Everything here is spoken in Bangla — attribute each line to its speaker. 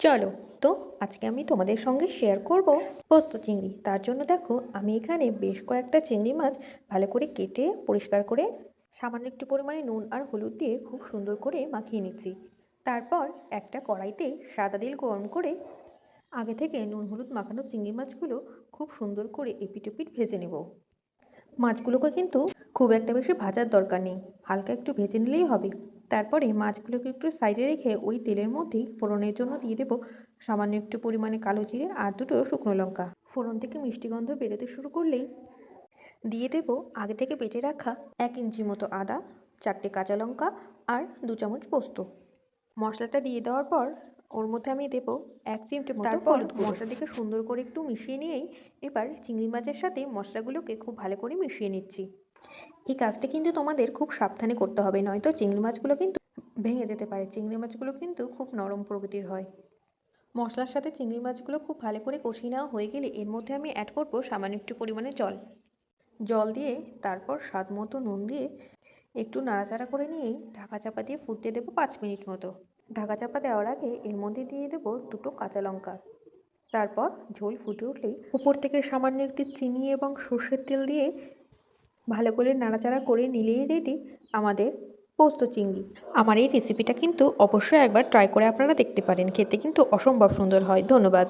Speaker 1: চলো, তো আজকে আমি তোমাদের সঙ্গে শেয়ার করব পোস্ত চিংড়ি। তার জন্য দেখো, আমি এখানে বেশ কয়েকটা চিংড়ি মাছ ভালো করে কেটে পরিষ্কার করে সামান্য একটু পরিমাণে নুন আর হলুদ দিয়ে খুব সুন্দর করে মাখিয়ে নিচ্ছি। তারপর একটা কড়াইতে সাদা তেল গরম করে আগে থেকে নুন হলুদ মাখানো চিংড়ি মাছগুলো খুব সুন্দর করে এপিট ওপিট ভেজে নেব। মাছগুলোকে কিন্তু খুব একটা বেশি ভাজার দরকার নেই, হালকা একটু ভেজে নিলেই হবে। তারপরে মাছগুলোকে একটু সাইডে রেখে ওই তেলের মধ্যেই ফোড়নের জন্য দিয়ে দেবো সামান্য একটু পরিমাণে কালো জিরে আর দুটো শুকনো লঙ্কা। ফোড়ন থেকে মিষ্টি গন্ধ বেরোতে শুরু করলেই দিয়ে দেবো আগে থেকে বেটে রাখা 1 ইঞ্চি মতো আদা, 4টে কাঁচা লঙ্কা আর 2 চামচ পোস্ত। মশলাটা দিয়ে দেওয়ার পর ওর মধ্যে আমি দেবো 1 চিমটে মতো হলুদ গুঁড়ো। মশলাটিকে সুন্দর করে একটু মিশিয়ে নিয়েই এবার চিংড়ি মাছের সাথে মশলাগুলোকে খুব ভালো করে মিশিয়ে নিচ্ছি। এই কাজটা কিন্তু তোমাদের খুব সাবধানে করতে হবে, নয়তো চিংড়ি মাছগুলো কিন্তু ভেঙে যেতে পারে। চিংড়ি মাছগুলো কিন্তু খুব নরম প্রকৃতির হয়। মশলার সাথে চিংড়ি মাছগুলো খুব ভালো করে কষিয়ে নেওয়া হয়ে গেলে এর মধ্যে আমি অ্যাড করবো সামান্য একটু পরিমাণে জল দিয়ে তারপর স্বাদ মতো নুন দিয়ে একটু নাড়াচাড়া করে নিয়েই ঢাকা চাপা দিয়ে ফুটতে দেবো 5 মিনিট মতো। ঢাকা চাপা দেওয়ার আগে এর মধ্যে দিয়ে দেবো 2টো কাঁচা লঙ্কা। তারপর ঝোল ফুটে উঠলেই উপর থেকে সামান্য একটু চিনি এবং সর্ষের তেল দিয়ে ভালো করে নাড়াচাড়া করে নিলেই রেডি আমাদের পোস্ত চিংড়ি। আমার এই রেসিপিটা কিন্তু অবশ্যই একবার ট্রাই করে আপনারা দেখতে পারেন, খেতে কিন্তু অসম্ভব সুন্দর হয়। ধন্যবাদ।